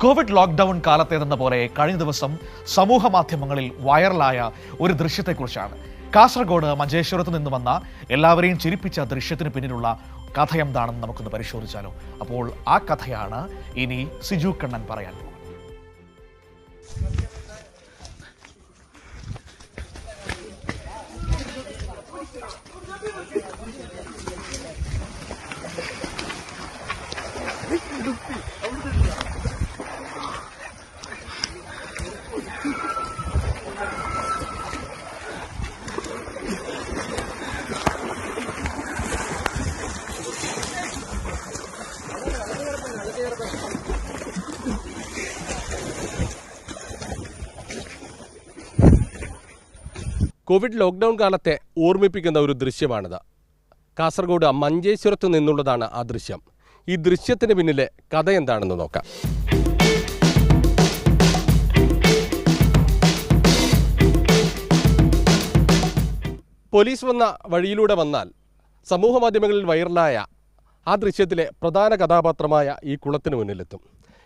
Covid lockdown കാലത്തേതെന്ന പോലെ കഴിഞ്ഞ ദിവസം സമൂഹ മാധ്യമങ്ങളിൽ വൈറലായ ഒരു ദൃശ്യത്തെക്കുറിച്ചാണ്. കാസർഗോഡ് മഞ്ചേശ്വരത്ത് നിന്ന് വന്ന എല്ലാവരെയും ചിരിപ്പിച്ച ദൃശ്യത്തിന് പിന്നിലുള്ള കഥ എന്താണെന്ന് നമുക്കൊന്ന് പരിശോധിച്ചാലോ. അപ്പോൾ ആ കഥയാണ് ഇനി സിജു കണ്ണൻ പറയാൻ പോകുന്നത്. കോവിഡ് ലോക്ക്ഡൗൺ കാലത്തെ ഓർമ്മിപ്പിക്കുന്ന ഒരു ദൃശ്യമാണിത്. കാസർഗോഡ് മഞ്ചേശ്വരത്ത് നിന്നുള്ളതാണ് ആ ദൃശ്യം. ഈ ദൃശ്യത്തിന് പിന്നിലെ കഥ എന്താണെന്ന് നോക്കാം. പോലീസ് വന്ന വഴിയിലൂടെ വന്നാൽ സമൂഹ മാധ്യമങ്ങളിൽ വൈറലായ ആ ദൃശ്യത്തിലെ പ്രധാന കഥാപാത്രമായ ഈ കുളത്തിന് മുന്നിലെത്തും.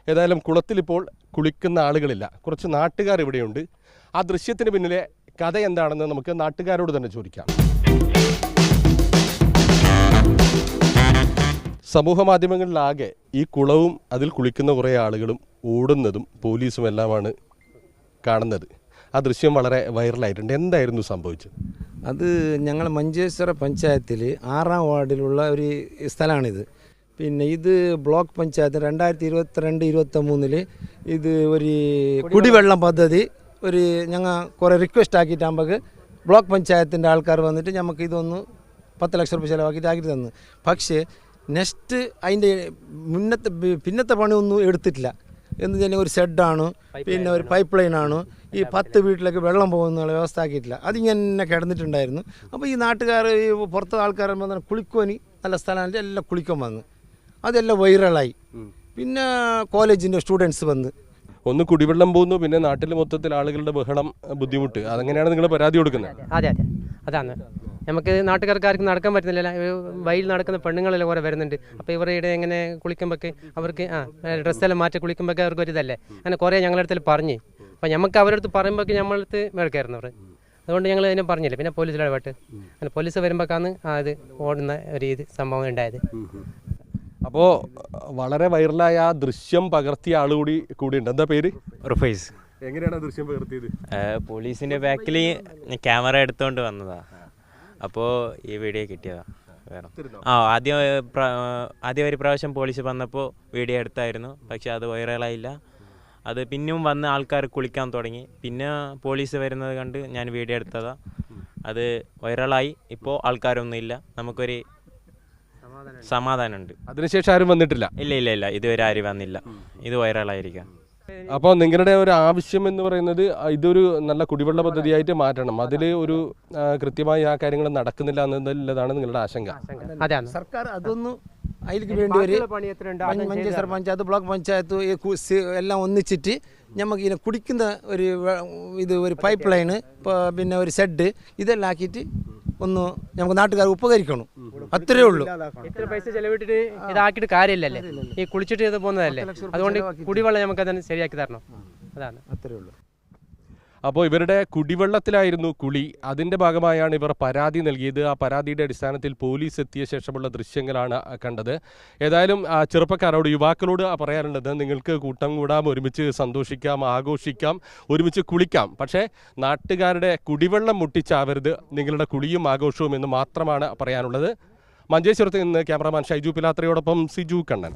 ഏതായാലും കുളത്തിലിപ്പോൾ കുളിക്കുന്ന ആളുകളില്ല, കുറച്ച് നാട്ടുകാർ ഇവിടെയുണ്ട്. ആ ദൃശ്യത്തിന് പിന്നിലെ കഥ എന്താണെന്ന് നമുക്ക് നാട്ടുകാരോട് തന്നെ ചോദിക്കാം. സമൂഹ മാധ്യമങ്ങളിലാകെ ഈ കുളവും അതിൽ കുളിക്കുന്ന കുറേ ആളുകളും ഓടുന്നതും പോലീസും എല്ലാമാണ് കാണുന്നത്. ആ ദൃശ്യം വളരെ വൈറലായിട്ടുണ്ട്. എന്തായിരുന്നു സംഭവിച്ചത്? അത് ഞങ്ങൾ മഞ്ചേശ്വര പഞ്ചായത്തിൽ 6ാം വാർഡിലുള്ള ഒരു സ്ഥലമാണിത്. പിന്നെ ഇത് ബ്ലോക്ക് പഞ്ചായത്ത് 2022-23 ഇത് ഒരു കുടിവെള്ളം പദ്ധതി ഒരു ഞങ്ങൾ കുറേ റിക്വസ്റ്റ് ആക്കിയിട്ട് നമുക്ക് ബ്ലോക്ക് പഞ്ചായത്തിൻ്റെ ആൾക്കാർ വന്നിട്ട് നമുക്ക് ഇതൊന്ന് 10 ലക്ഷം രൂപ ചിലവാക്കിയിട്ട് ആക്കി തന്നു. പക്ഷേ നെക്സ്റ്റ് അതിൻ്റെ പിന്നത്തെ പണിയൊന്നും എടുത്തിട്ടില്ല. എന്ന് തന്നെ ഒരു ഷെഡാണ്, പിന്നെ ഒരു പൈപ്പ് ലൈനാണ്, ഈ 10 വീട്ടിലേക്ക് വെള്ളം പോകുന്ന വ്യവസ്ഥ ആക്കിയിട്ടില്ല. അതിങ്ങനെ കിടന്നിട്ടുണ്ടായിരുന്നു. അപ്പോൾ ഈ നാട്ടുകാർ ഈ പുറത്തെ ആൾക്കാർ വന്നാൽ കുളിക്കുവാൻ നല്ല സ്ഥലമായിട്ട് എല്ലാം കുളിക്കാൻ വന്നു. അതെല്ലാം വൈറലായി. പിന്നെ കോളേജിൻ്റെ സ്റ്റുഡൻസ് വന്ന് ഒന്ന് കുടിവെള്ളം പോകുന്നു, പിന്നെ നാട്ടിൽ മൊത്തത്തിൽ ആളുകളുടെ ബഹളം, ബുദ്ധിമുട്ട്, അതങ്ങനെയാണ് നിങ്ങൾ പരാതി കൊടുക്കുന്നത്? അതെ അതാണ്. നമുക്ക് നാട്ടുകാർക്കാർക്കും നടക്കാൻ പറ്റുന്നില്ല. വയലിൽ നടക്കുന്ന പെണ്ണുങ്ങളെല്ലാം കുറേ വരുന്നുണ്ട്. അപ്പോൾ ഇവരുടെ എങ്ങനെ കുളിക്കുമ്പോഴൊക്കെ അവർക്ക് ഡ്രസ്സെല്ലാം മാറ്റി കുളിക്കുമ്പോഴൊക്കെ അവർക്ക് ഒരു ഇതല്ലേ. അങ്ങനെ കുറേ ഞങ്ങളുടെ അടുത്ത് പറഞ്ഞ്, അപ്പോൾ നമുക്ക് അവരുടെ അടുത്ത് പറയുമ്പോഴേക്ക് നമ്മളടുത്ത് മേൽക്കായിരുന്നു അവർ. അതുകൊണ്ട് ഞങ്ങൾ അതിനെ പറഞ്ഞില്ല. പിന്നെ പോലീസിൽ ഇടപെട്ട് അങ്ങനെ പോലീസ് വരുമ്പോഴേക്കാണ് അത് ഓടുന്ന ഒരു ഇത് സംഭവം ഉണ്ടായത്. അപ്പോൾ വളരെ വൈറലായ ആ ദൃശ്യം പകർത്തിയ ആൾ കൂടിയുണ്ട്. എന്താ പേര്? റുഫൈസ്. എങ്ങനെയാണ് ആ ദൃശ്യം പകർത്തിയത്? പോലീസിൻ്റെ ബാക്കിൽ ക്യാമറ എടുത്തുകൊണ്ട് വന്നതാ. അപ്പോൾ ഈ വീഡിയോ കിട്ടിയതാ. ആദ്യം ഒരു പ്രാവശ്യം പോലീസ് വന്നപ്പോൾ വീഡിയോ എടുത്തായിരുന്നു. പക്ഷെ അത് വൈറലായില്ല. അത് പിന്നെയും വന്ന് ആൾക്കാർ കുളിക്കാൻ തുടങ്ങി. പിന്നെ പോലീസ് വരുന്നത് കണ്ട് ഞാൻ വീഡിയോ എടുത്തതാ. അത് വൈറലായി. ഇപ്പോൾ ആൾക്കാരൊന്നുമില്ല, നമുക്കൊരു സമാധാനമുണ്ട്. അതിനുശേഷം ആരും വന്നിട്ടില്ല? ഇല്ല, ഇതുവരെ ആരും വന്നില്ല. ഇത് വൈറലായിരിക്കാം. അപ്പോൾ നിങ്ങളുടെ ഒരു ആവശ്യം എന്ന് പറയുന്നത് ഇതൊരു നല്ല കുടിവെള്ള പദ്ധതിയായിട്ട് മാറ്റണം. അതിൽ ഒരു കൃത്യമായി ആ കാര്യങ്ങൾ നടക്കുന്നില്ല എന്നുള്ളതാണ് നിങ്ങളുടെ ആശങ്ക. സർക്കാർ അതൊന്നും അതിലേക്ക് വേണ്ടി ഒരു മഞ്ചേശ്വര പഞ്ചായത്ത്, ബ്ലോക്ക് പഞ്ചായത്ത് എല്ലാം ഒന്നിച്ചിട്ട് നമുക്ക് ഇതിനെ കുടിക്കുന്ന ഒരു പൈപ്പ് ലൈന്, പിന്നെ ഒരു ഷെഡ്, ഇതെല്ലാം ആക്കിയിട്ട് ഒന്ന് നമുക്ക് നാട്ടുകാർ ഉപകരിക്കണം. അത്രേ ഉള്ളൂ. ഇത്ര പൈസ ചെലവിട്ടിട്ട് ഇതാക്കിയിട്ട് കാര്യമില്ലല്ലേ. ഈ കുളിച്ചിട്ട് ഇത് പോകുന്നതല്ലേ. അതുകൊണ്ട് കുടിവെള്ളം നമുക്ക് അതിന് ശരിയാക്കി തരണം. അതാണ്, അത്രേ ഉള്ളൂ. അപ്പോൾ ഇവരുടെ കുടിവെള്ളത്തിലായിരുന്നു കുളി. അതിൻ്റെ ഭാഗമായാണ് ഇവർ പരാതി നൽകിയത്. ആ പരാതിയുടെ അടിസ്ഥാനത്തിൽ പോലീസ് എത്തിയ ശേഷമുള്ള ദൃശ്യങ്ങളാണ് കണ്ടത്. ഏതായാലും ചെറുപ്പക്കാരോട്, യുവാക്കളോട് പറയാനുള്ളത്, നിങ്ങൾക്ക് കൂട്ടം കൂടാം, ഒരുമിച്ച് സന്തോഷിക്കാം, ആഘോഷിക്കാം, ഒരുമിച്ച് കുളിക്കാം. പക്ഷേ നാട്ടുകാരുടെ കുടിവെള്ളം മുട്ടിച്ചാവരുത് നിങ്ങളുടെ കുളിയും ആഘോഷവും എന്ന് മാത്രമാണ് പറയാനുള്ളത്. മഞ്ചേശ്വരത്ത് നിന്ന് ക്യാമറാമാൻ ഷൈജു പിലാത്രയോടൊപ്പം സിജു കണ്ണൻ.